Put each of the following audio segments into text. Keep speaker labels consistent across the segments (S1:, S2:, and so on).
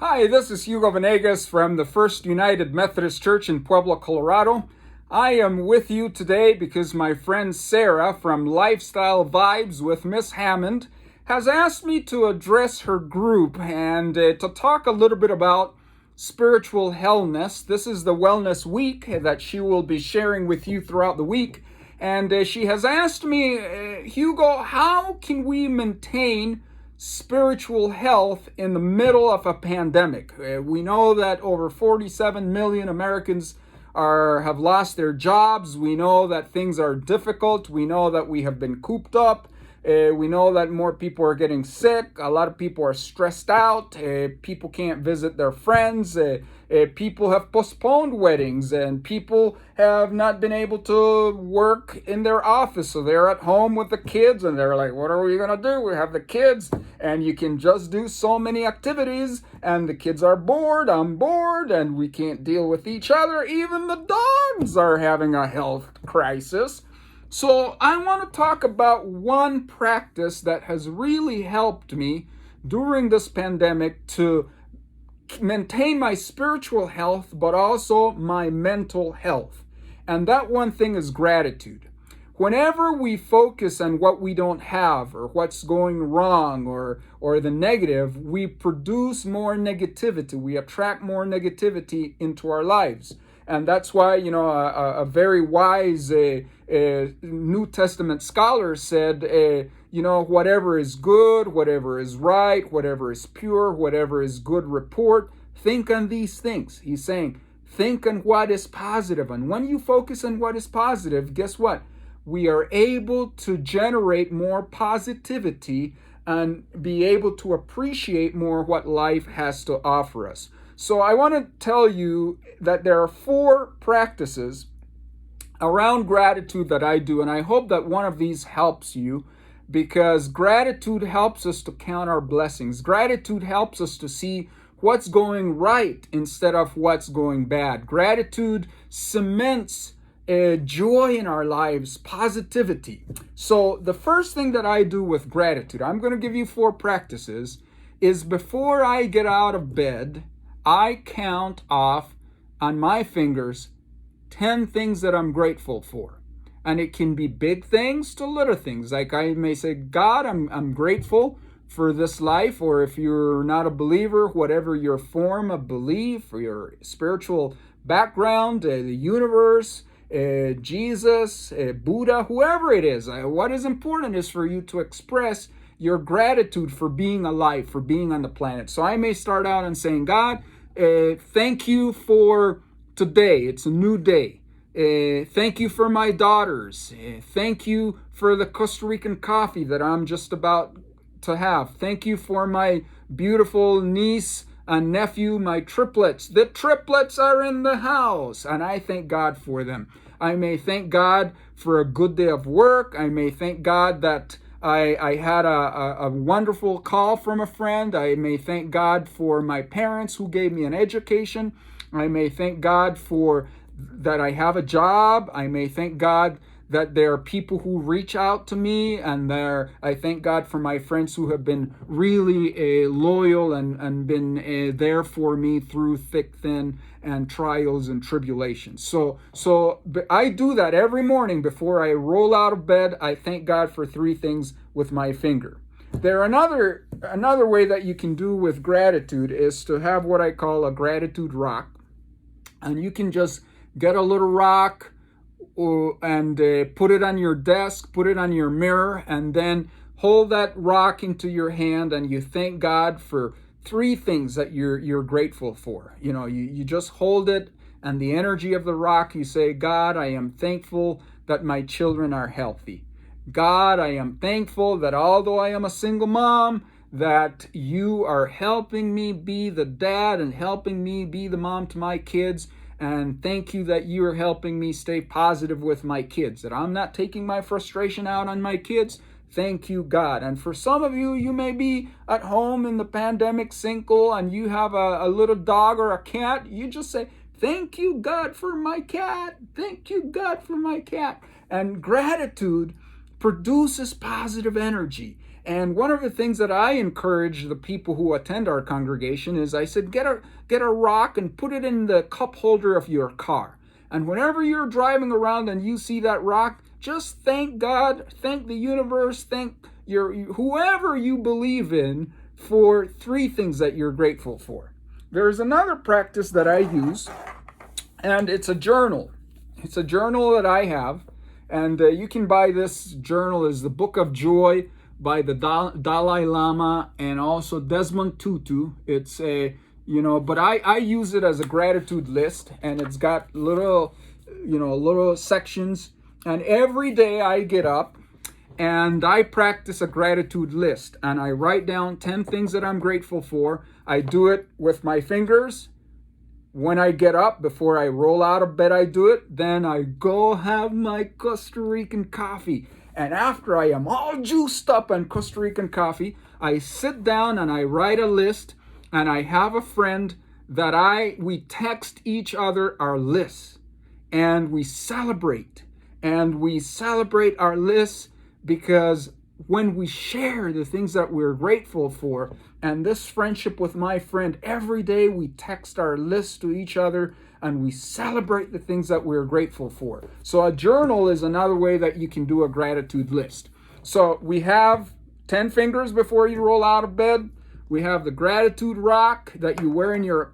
S1: Hi, this is Hugo Venegas from the First United Methodist Church in Pueblo, Colorado. I am with you today because my friend Sarah from Lifestyle Vibes with Miss Hammond has asked me to address her group and to talk a little bit about spiritual wellness. This is the Wellness Week that she will be sharing with you throughout the week. And she has asked me, Hugo, how can we maintain spiritual health in the middle of a pandemic? We know that over 47 million Americans have lost their jobs. We know that things are difficult. We know that we have been cooped up. We know that more people are getting sick. A lot of people are stressed out. People can't visit their friends. People have postponed weddings, and people have not been able to work in their office. So they're at home with the kids, and they're like, what are we going to do? We have the kids, and you can just do so many activities, and the kids are bored. I'm bored, and we can't deal with each other. Even the dogs are having a health crisis. So I want to talk about one practice that has really helped me during this pandemic to maintain my spiritual health, but also my mental health. And that one thing is gratitude. Whenever we focus on what we don't have or what's going wrong or the negative, we produce more negativity. We attract more negativity into our lives. And that's why, a very wise New Testament scholar said, whatever is good, whatever is right, whatever is pure, whatever is good report, think on these things. He's saying, think on what is positive. And when you focus on what is positive, guess what? We are able to generate more positivity and be able to appreciate more what life has to offer us. So I want to tell you that there are 4 practices around gratitude that I do, and I hope that one of these helps you, because gratitude helps us to count our blessings. Gratitude helps us to see what's going right instead of what's going bad. Gratitude cements joy in our lives, positivity. So the first thing that I do with gratitude, I'm going to give you 4 practices, is before I get out of bed, I count off on my fingers 10 things that I'm grateful for. And it can be big things to little things. Like I may say, God, I'm grateful for this life. Or if you're not a believer, whatever your form of belief or your spiritual background, the universe, Jesus, Buddha, whoever it is, what is important is for you to express your gratitude for being alive, for being on the planet. So I may start out and saying, God, thank you for today. It's a new day. Thank you for my daughters. Thank you for the Costa Rican coffee that I'm just about to have. Thank you for my beautiful niece and nephew, my triplets. The triplets are in the house, and I thank God for them. I may thank God for a good day of work. I may thank God that I had a wonderful call from a friend. I may thank God for my parents who gave me an education. I may thank God for that I have a job. I may thank God that there are people who reach out to me, and I thank God for my friends who have been really loyal and been there for me through thick, thin, and trials and tribulations. So I do that every morning before I roll out of bed. I thank God for 3 things with my finger. There another way that you can do with gratitude is to have what I call a gratitude rock, and you can just get a little rock and put it on your desk, put it on your mirror, and then hold that rock into your hand, and you thank God for 3 things that you're grateful for. You just hold it, and the energy of the rock, you say, God, I am thankful that my children are healthy. God, I am thankful that although I am a single mom, that you are helping me be the dad and helping me be the mom to my kids. And thank you that you are helping me stay positive with my kids, that I'm not taking my frustration out on my kids. Thank you, God. And for some of you, you may be at home in the pandemic single and you have a little dog or a cat. You just say, thank you, God, for my cat. Thank you, God, for my cat. And gratitude produces positive energy. And one of the things that I encourage the people who attend our congregation is I said, get a rock and put it in the cup holder of your car. And whenever you're driving around and you see that rock, just thank God, thank the universe, thank whoever you believe in for 3 things that you're grateful for. There's another practice that I use, and it's a journal. It's a journal that I have, and you can buy this journal. Is the Book of Joy by the Dalai Lama and also Desmond Tutu. It's but I use it as a gratitude list, and it's got little sections. And every day I get up and I practice a gratitude list, and I write down 10 things that I'm grateful for. I do it with my fingers. When I get up, before I roll out of bed, I do it. Then I go have my Costa Rican coffee. And after I am all juiced up on Costa Rican coffee, I sit down and I write a list, and I have a friend that we text each other our lists, and we celebrate. And we celebrate our lists because when we share the things that we're grateful for, and this friendship with my friend, every day we text our lists to each other and we celebrate the things that we're grateful for. So a journal is another way that you can do a gratitude list. So we have 10 fingers before you roll out of bed. We have the gratitude rock that you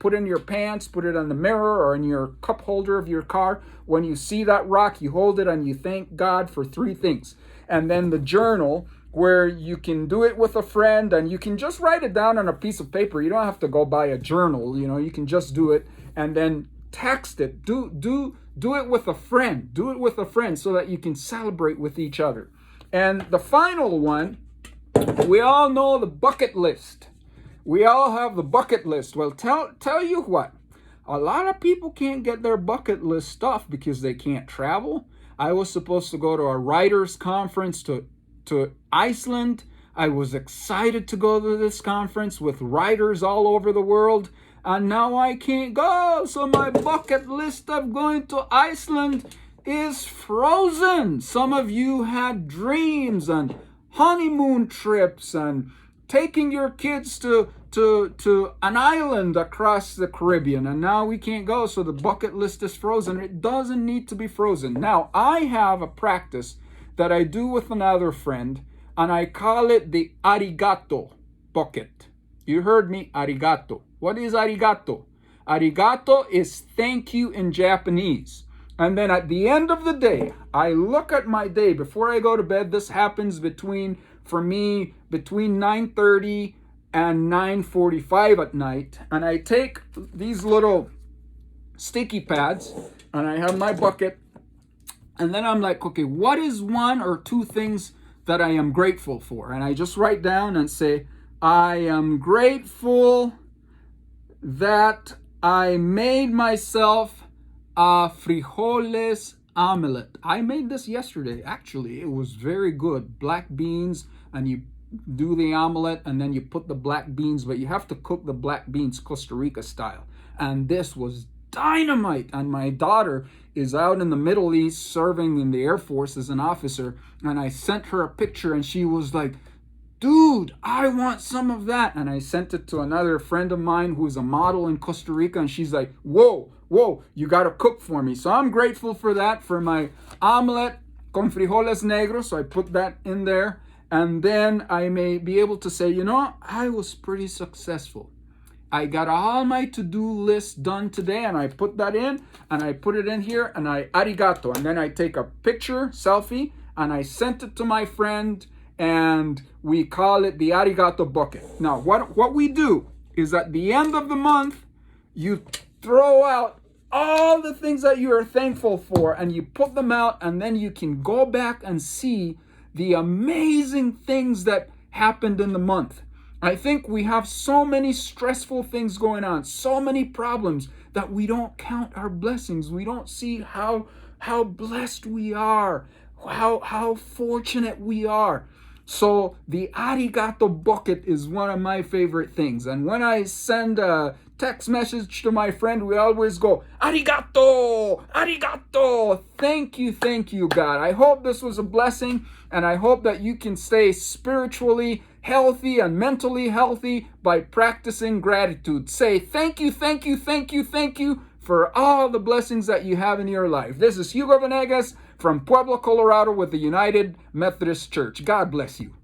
S1: put in your pants, put it on the mirror or in your cup holder of your car. When you see that rock, you hold it and you thank God for 3 things. And then the journal, where you can do it with a friend and you can just write it down on a piece of paper. You don't have to go buy a journal, you can just do it and then text it. Do it with a friend. Do it with a friend so that you can celebrate with each other. And the final one, we all know the bucket list. We all have the bucket list. Well, tell you what, a lot of people can't get their bucket list stuff because they can't travel. I was supposed to go to a writers' conference to Iceland. I was excited to go to this conference with writers all over the world, and now I can't go. So my bucket list of going to Iceland is frozen. Some of you had dreams and honeymoon trips and taking your kids to an island across the Caribbean, and now we can't go, so the bucket list is frozen. It doesn't need to be frozen. Now, I have a practice that I do with another friend, and I call it the arigato bucket. You heard me, arigato. What is arigato? Arigato is thank you in Japanese. And then at the end of the day, I look at my day before I go to bed. This happens between 9:30 and 9:45 at night, and I take these little sticky pads and I have my bucket, and then I'm like, okay, what is 1 or 2 things that I am grateful for? And I just write down and say, I am grateful that I made myself a frijoles omelet. I made this yesterday, actually. It was very good. Black beans, and you do the omelet and then you put the black beans, but you have to cook the black beans Costa Rica style. And this was dynamite. And my daughter is out in the Middle East serving in the Air Force as an officer, and I sent her a picture and she was like, dude, I want some of that. And I sent it to another friend of mine who's a model in Costa Rica, and she's like, whoa, you gotta cook for me. So I'm grateful for that, for my omelet con frijoles negros. So I put that in there. And then I may be able to say, I was pretty successful. I got all my to-do list done today, and I put that in, and I put it in here, and I arigato. And then I take a picture, selfie, and I sent it to my friend, and we call it the arigato bucket. Now, what we do is at the end of the month, you throw out all the things that you are thankful for, and you put them out, and then you can go back and see the amazing things that happened in the month. I think we have so many stressful things going on, so many problems, that we don't count our blessings. We don't see how blessed we are, how fortunate we are. So the arigato bucket is one of my favorite things. And when I send a text message to my friend, we always go, arigato, arigato. Thank you, God. I hope this was a blessing, and I hope that you can stay spiritually healthy and mentally healthy by practicing gratitude. Say thank you for all the blessings that you have in your life. This is Hugo Venegas from Pueblo, Colorado with the United Methodist Church. God bless you.